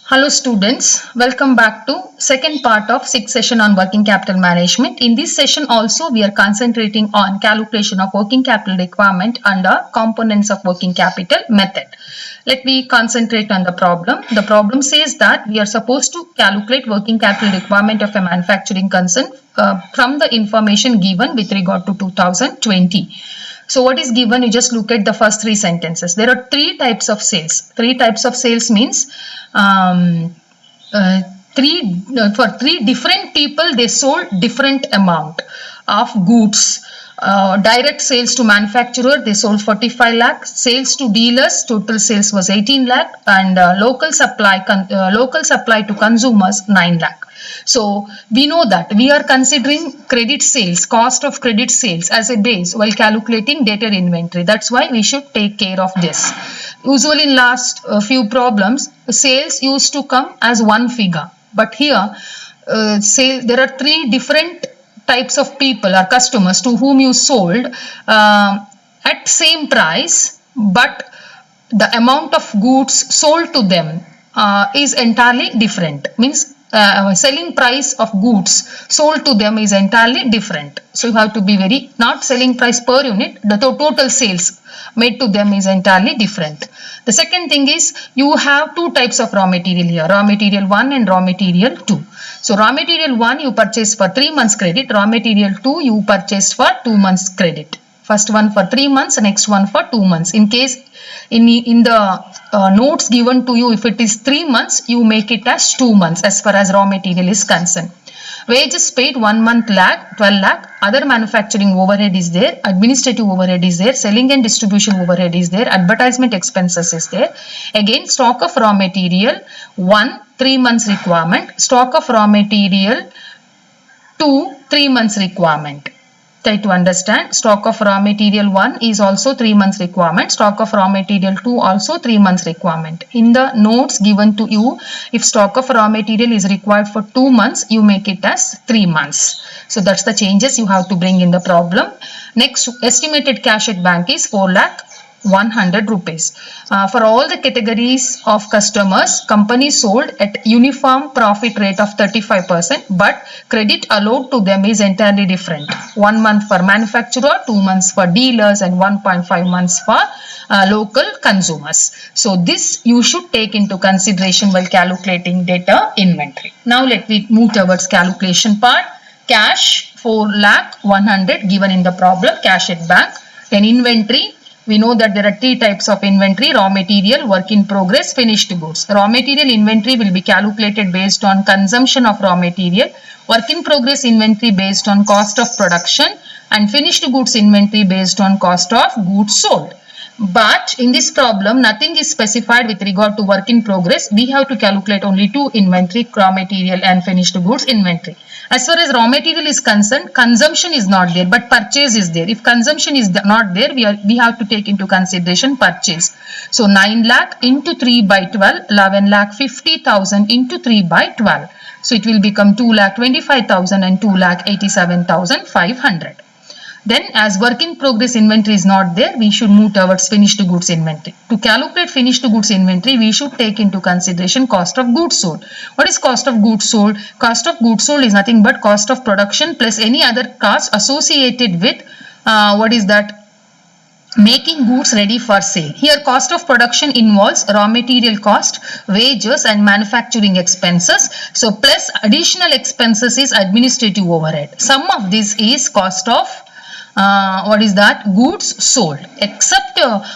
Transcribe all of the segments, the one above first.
Hello students, welcome back to second part of sixth session on working capital management. In this session also we are concentrating on calculation of working capital requirement under components of working capital method. Let me concentrate on the problem. The problem says that we are supposed to calculate working capital requirement of a manufacturing concern from the information given with regard to 2020. So what is given? You just look at the first three sentences. There are three types of sales. Three types of sales means for three different people they sold different amount of goods. Direct sales to manufacturer they sold 45 lakh, sales to dealers total sales was 18 lakh, and local supply to consumers 9 lakh. So we know that we are considering credit sales, cost of credit sales as a base while calculating debtor inventory. That's why we should take care of this. Usually in last few problems, sales used to come as one figure, but here there are three different types of people or customers to whom you sold at same price, but the amount of goods sold to them is entirely different. Means selling price of goods sold to them is entirely different. So you have to be very, not selling price per unit, the total sales made to them is entirely different. The second thing is you have two types of raw material here, raw material 1 and raw material 2. So raw material 1 you purchase for 3 months credit, raw material 2 you purchased for 2 months credit. First one for 3 months, next one for 2 months. In case in the notes given to you, if it is 3 months, you make it as 2 months as far as raw material is concerned. Wages paid 1 month lakh, 12 lakh. Other manufacturing overhead is there, administrative overhead is there, selling and distribution overhead is there, advertisement expenses is there. Again, stock of raw material 1, 3 months requirement, stock of raw material 2, 3 months requirement. Try to understand. Stock of raw material 1 is also 3 months requirement. Stock of raw material 2 also 3 months requirement. In the notes given to you, if stock of raw material is required for 2 months, you make it as 3 months. So that's the changes you have to bring in the problem. Next, estimated cash at bank is 4 lakh 100 rupees. For all the categories of customers, company sold at uniform profit rate of 35%, but credit allowed to them is entirely different. 1 month for manufacturer, 2 months for dealers, and 1.5 months for local consumers. So this you should take into consideration while calculating debtor inventory. Now let me move towards calculation part. Cash 4 lakh 100 given in the problem, cash at bank. Then inventory. We know that there are three types of inventory: raw material, work in progress, finished goods. Raw material inventory will be calculated based on consumption of raw material, work in progress inventory based on cost of production, and finished goods inventory based on cost of goods sold. But in this problem, nothing is specified with regard to work in progress. We have to calculate only two inventory, raw material and finished goods inventory. As far as raw material is concerned, consumption is not there, but purchase is there. If consumption is not there, we have to take into consideration purchase. So 9 lakh into 3 by 12, 11 lakh 50,000 into 3 by 12. So it will become 2 lakh 25,000 and 2 lakh 87,500. Then as work in progress inventory is not there, we should move towards finished goods inventory. To calculate finished goods inventory, we should take into consideration cost of goods sold. What is cost of goods sold? Cost of goods sold is nothing but cost of production plus any other cost associated with making goods ready for sale. Here cost of production involves raw material cost, wages and manufacturing expenses. So plus additional expenses is administrative overhead. Sum of this is cost of goods sold. Except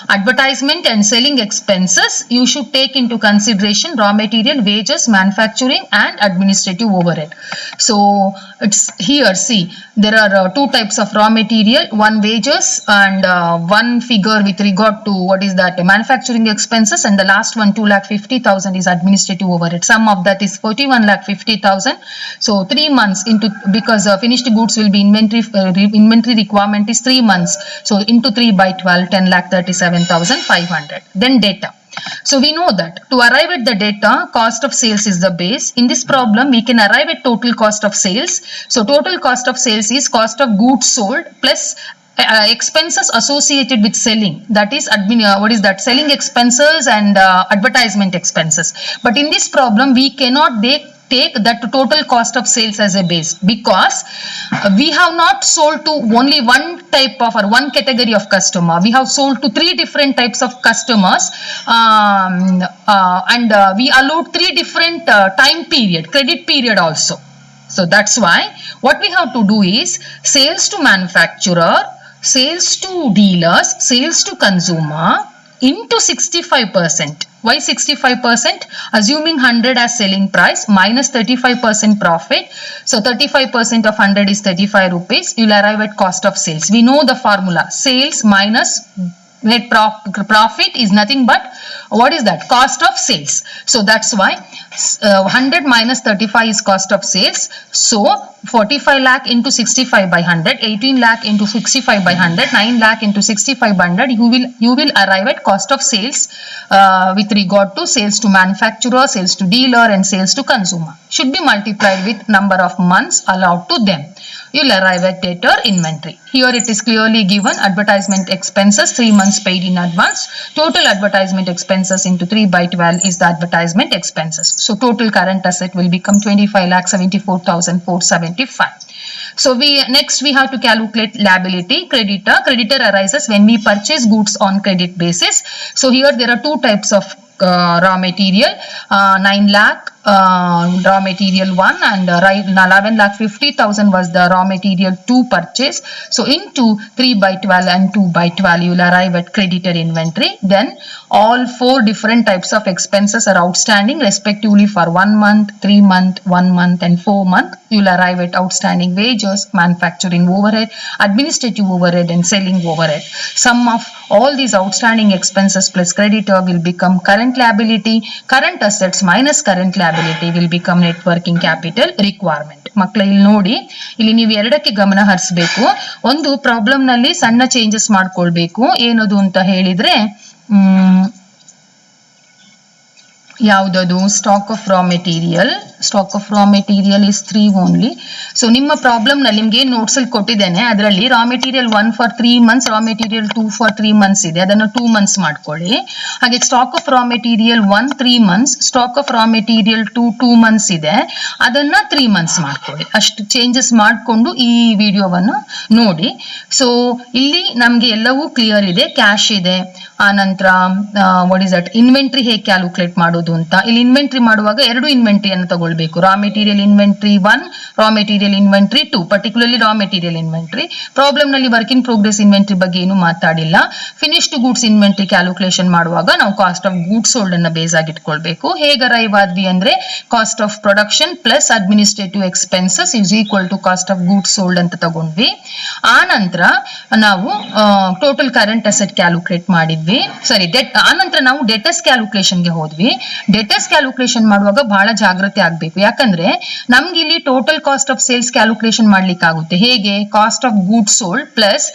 advertisement and selling expenses, you should take into consideration raw material, wages, manufacturing and administrative overhead. So it's here, see, there are two types of raw material, one wages and one figure with regard to manufacturing expenses, and the last one 2,50,000 is administrative overhead. Sum of that is 41,50,000. So 3 months into, because finished goods will be inventory requirement is 3 months. So into 3 by 12, 10,37,500. Then data. So we know that to arrive at the data, cost of sales is the base. In this problem, we can arrive at total cost of sales. So total cost of sales is cost of goods sold plus expenses associated with selling, that is what is that, selling expenses and advertisement expenses. But in this problem we cannot take that total cost of sales as a base, because we have not sold to only one type of or one category of customer. We have sold to 3 different types of customers, and we allowed 3 different time period, credit period also. So that's why what we have to do is sales to manufacturer, sales to dealers, sales to consumer into 65%. Why 65%? Assuming 100 as selling price minus 35% profit. So 35% of 100 is 35 rupees. You'll arrive at cost of sales. We know the formula. Sales minus net profit is nothing but what is that? Cost of sales. So that's why 100 minus 35 is cost of sales. So 45 lakh into 65 by 100, 18 lakh into 65 by 100, 9 lakh into 65 by 100. You will arrive at cost of sales with regard to sales to manufacturer, sales to dealer, and sales to consumer. Should be multiplied with number of months allowed to them. You'll arrive at debtor inventory. Here it is clearly given advertisement expenses 3 months paid in advance. Total advertisement expenses into 3 by 12 is the advertisement expenses. So total current asset will become 25,74,475. So next we have to calculate liability. Creditor arises when we purchase goods on credit basis. So here there are 2 types of raw material, 9 lakh raw material 1 and 11 lakh 50,000 was the raw material 2 purchase. So into 3 by 12 and 2 by 12 you will arrive at creditor inventory. Then all 4 different types of expenses are outstanding respectively for 1 month, 3 month, 1 month and 4 month. You will arrive at outstanding wages, manufacturing overhead, administrative overhead and selling overhead. Sum of all these outstanding expenses plus creditor will become current liability. Current assets minus current liability will become net working capital requirement. ಮಕ್ಕಳ ಇಲ್ಲಿ ನೋಡಿ, ಇಲ್ಲಿ ನೀವು ಎರಡಕ್ಕೆ ಗಮನ ಹರಿಸಬೇಕು. ಒಂದು problem ನಲ್ಲಿ ಸಣ್ಣ ಚೇಂಜಸ್ ಮಾಡ್ಕೊಳ್ಬೇಕು. ಏನದು ಅಂತ ಹೇಳಿದ್ರೆ ಯಾವುದದು, stock of raw material. Stock of raw material is 3 only. So ನಿಮ್ಮ ಪ್ರಾಬ್ಲಮ್ ನಲ್ಲಿ ನಿಮ್ಗೆ ಏನ್ ನೋಟ್ಸ್ ಅಲ್ಲಿ ಕೊಟ್ಟಿದ್ದೇನೆ ಅದರಲ್ಲಿ raw material 1 for 3 months, raw material 2 for 3 months ಇದೆ, ಅದನ್ನು 2 ಮಂತ್ಸ್ ಮಾಡ್ಕೊಳ್ಳಿ. ಹಾಗೆ stock of raw material 1 3 months, stock of raw material 2 months ಇದೆ, ಅದನ್ನ 3 ಮಂತ್ಸ್ ಮಾಡ್ಕೊಳ್ಳಿ. ಅಷ್ಟು ಚೇಂಜಸ್ ಮಾಡಿಕೊಂಡು ಈ ವಿಡಿಯೋವನ್ನು ನೋಡಿ. ಸೊ ಇಲ್ಲಿ ನಮ್ಗೆ ಎಲ್ಲವೂ ಕ್ಲಿಯರ್ ಇದೆ. ಕ್ಯಾಶ್ ಇದೆ, ಆ ನಂತರ ವಾಟ್ ಇಸ್ ದಟ್, ಇನ್ವೆಂಟ್ರಿ ಹೇಗೆ ಕ್ಯಾಲ್ಕುಲೇಟ್ ಮಾಡೋದು ಅಂತ. ಇಲ್ಲಿ ಇನ್ವೆಂಟ್ರಿ ಮಾಡುವಾಗ 2 ಇನ್ವೆಂಟ್ರಿಯನ್ನು ತಗೊಳ್ಬೇಕು. Raw material inventory 1, raw material inventory 2. Particularly raw material inventory. Problem ನಲ್ಲಿ ವರ್ಕ್ ಇನ್ ಪ್ರೋಗ್ರೆಸ್ ಇನ್ವೆಂಟ್ರಿ ಬಗ್ಗೆ ಏನು ಮಾತಾಡಿಲ್ಲ. ಫಿನಿಶ್ಡ್ ಗೂಡ್ಸ್ ಇನ್ವೆಂಟ್ರಿ ಕ್ಯಾಲ್ಕುಲೇಷನ್ ಮಾಡುವಾಗ ನಾವು ಕಾಸ್ಟ್ ಆಫ್ ಗೂಡ್ಸ್ ಸೋಲ್ಡ್ ಅನ್ನ ಬೇಸ್ ಆಗಿ ಇಟ್ಕೊಳ್ಬೇಕು. ಹೇಗೆ ಅರೈವ್ ಆದ್ವಿ ಅಂದ್ರೆ cost of production plus administrative expenses is equal to cost of goods sold ಅಂತ ತಗೊಂಡ್ವಿ. ಆ ನಂತರ ನಾವು ಟೋಟಲ್ ಕರೆಂಟ್ ಅಸೆಟ್ ಕ್ಯಾಲ್ಕುಲೇಟ್ ಮಾಡಿದ್ವಿ. ಸರಿ, ಆ ನಂತರ ನಾವು ಡೆಟರ್ಸ್ ಕ್ಯಾಲ್ಕುಲೇಷನ್ ಗೆ ಹೋದ್ವಿ. ಡೆಟರ್ಸ್ ಕ್ಯಾಲ್ಕುಲೇಷನ್ ಮಾಡುವಾಗ ಬಹಳ ಜಾಗ್ರತೆ ಆಗ್ಬೇಕು. ಯಾಕಂದ್ರೆ ನಮ್ಗೆ ಇಲ್ಲಿ total cost of sales calculation ಮಾಡ್ಲಿಕ್ಕೆ ಆಗುತ್ತೆ. ಹೇಗೆ? Cost of goods sold plus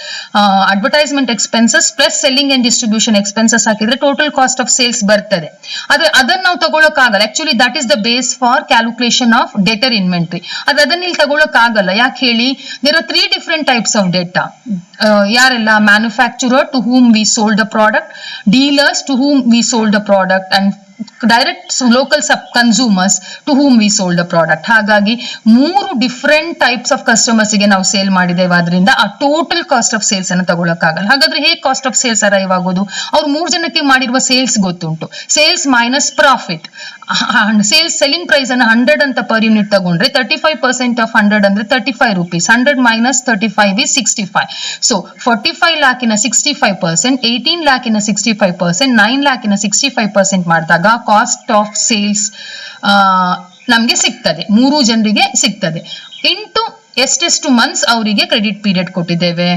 advertisement expenses plus selling and distribution expenses ಹಾಕಿದ್ರೆ ಟೋಟಲ್ ಕಾಸ್ಟ್ ಆಫ್ ಸೇಲ್ಸ್ ಬರ್ತದೆ. ಆದ್ರೆ ಅದನ್ನ ನಾವು ತಗೊಳಕ್ ಆಗಲ್ಲ. Actually that is the base for calculation of debtor inventory. ಅದನ್ನ ಇಲ್ಲಿ ತಗೊಳಕ್ ಆಗಲ್ಲ. ಯಾಕೆ ಹೇಳಿ? There are 3 different types of data. ಯಾರೆಲ್ಲ? Manufacturer to whom we sold the product, dealers to whom we sold the product and direct local sub consumers to whom we sold the product. ಹಾಗಾಗಿ 3 different types of customers ಗೆ ನಾವು sale ಮಾಡಿದ್ದೇವೆ. ಆದ್ರಿಂದ ಆ total cost of sales ಅನ್ನು ತಗೊಳಕ್ಕಾಗಲ್ಲ. ಹಾಗಾದ್ರೆ ಹೇಗೆ cost of sales arrive ಆಗೋದು? ಅವ್ರು 3 ಜನಕ್ಕೆ ಮಾಡಿರುವ ಸೇಲ್ಸ್ ಗೊತ್ತುಂಟು. Sales minus profit. Sales selling price ಅನ್ನು 100 ಅಂತ ಪರ್ ಯೂನಿಟ್ ತಗೊಂಡ್ರೆ 35% ಆಫ್ 100 ಅಂದ್ರೆ 35 rupees. 100 minus 35 is 65. ಸೊ 45 ಲ್ಯಾಕಿನ 65%, 18 ಲ್ಯಾಕಿನ 65%, 9 ಲ್ಯಾಕಿನ 65% ಮಾಡಿದಾಗ ಕಾಸ್ಟ್ ಆಫ್ ಸೇಲ್ಸ್ ನಮ್ಗೆ ಸಿಗ್ತದೆ, 3 ಜನರಿಗೆ ಸಿಗ್ತದೆ. ಇಂಟು ಎಷ್ಟೆಷ್ಟು ಮಂತ್ಸ್ ಅವರಿಗೆ ಕ್ರೆಡಿಟ್ ಪೀರಿಯಡ್ ಕೊಟ್ಟಿದ್ದೇವೆ.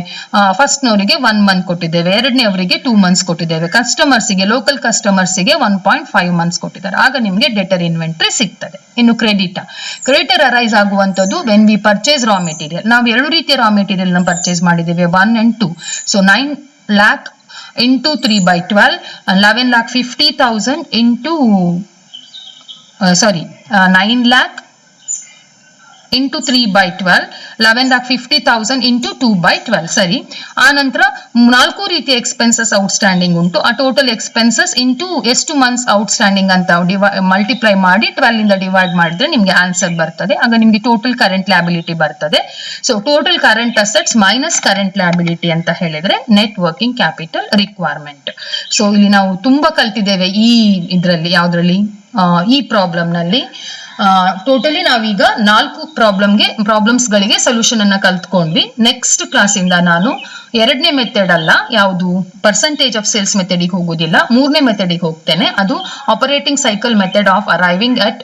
ಫಸ್ಟ್ನವರಿಗೆ 1 ಮಂತ್ ಕೊಟ್ಟಿದ್ದೇವೆ, ಎರಡನೇವರಿಗೆ 2 ಮಂತ್ಸ್ ಕೊಟ್ಟಿದ್ದೇವೆ, ಕಸ್ಟಮರ್ಸಿಗೆ ಲೋಕಲ್ ಕಸ್ಟಮರ್ಸಿಗೆ 1.5 ಮಂತ್ಸ್ ಕೊಟ್ಟಿದ್ದಾರೆ. ಆಗ ನಿಮಗೆ ಡೆಟರ್ ಇನ್ವೆಂಟ್ರಿ ಸಿಗ್ತದೆ. ಇನ್ನು ಕ್ರೆಡಿಟರ್ ಅರೈಸ್ ಆಗುವಂತದ್ದು when we purchase raw material. ನಾವು 2 ರೀತಿಯ ರಾ ಮೆಟೀರಿಯಲ್ ನ ಪರ್ಚೇಸ್ ಮಾಡಿದ್ದೇವೆ, 1 and 2. So 9 lakh into 3 by 12 and 11 lakh 50,000 into 9 lakh into 3/12, 11,50,000 into 2/12. ಸರಿ. ಆ ನಂತರ 4 ರೀತಿಯ ಎಕ್ಸ್ಪೆನ್ಸಸ್ ಔಟ್ಸ್ಟ್ಯಾಂಡಿಂಗ್ ಉಂಟು. ಆ ಟೋಟಲ್ ಎಕ್ಸ್ಪೆನ್ಸಸ್ ಇಂಟು ಎಷ್ಟು ಮಂತ್ಸ್ ಔಟ್ಸ್ಟ್ಯಾಂಡಿಂಗ್ ಅಂತ ಮಲ್ಟಿಪ್ಲೈ ಮಾಡಿ 12 ಇಂದ ಡಿವೈಡ್ ಮಾಡಿದ್ರೆ ನಿಮ್ಗೆ ಆನ್ಸರ್ ಬರ್ತದೆ. ಆಗ ನಿಮ್ಗೆ ಟೋಟಲ್ ಕರೆಂಟ್ ಲ್ಯಾಬಿಲಿಟಿ ಬರ್ತದೆ. So total current assets minus current liability ಅಂತ ಹೇಳಿದ್ರೆ net working capital requirement. So ಇಲ್ಲಿ ನಾವು ತುಂಬಾ ಕಲ್ತಿದ್ದೇವೆ ಈ ಇದರಲ್ಲಿ, ಯಾವ್ದ್ರಲ್ಲಿ, ಈ ಪ್ರಾಬ್ಲಮ್ ನಲ್ಲಿ. ಟೋಟಲಿ ನಾವೀಗ 4 ಪ್ರಾಬ್ಲಮ್ಸ್ ಗಳಿಗೆ ಸೊಲ್ಯೂಷನ್ ಅನ್ನ ಕಲ್ತ್ಕೊಂಡ್ವಿ. ನೆಕ್ಸ್ಟ್ ಕ್ಲಾಸ್ ಇಂದ ನಾನು 2ನೇ ಮೆಥಡ್ ಅಲ್ಲ, ಯಾವುದು ಪರ್ಸೆಂಟೇಜ್ ಆಫ್ ಸೇಲ್ಸ್ ಮೆಥಡಿಗೆ ಹೋಗುದಿಲ್ಲ, 3ನೇ ಮೆಥಡಿಗೆ ಹೋಗ್ತೇನೆ. ಅದು operating cycle method of arriving at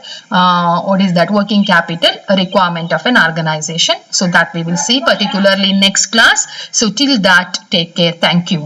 what is that working capital requirement of an organisation. So that we will see particularly in next class. So till that, take care. Thank you.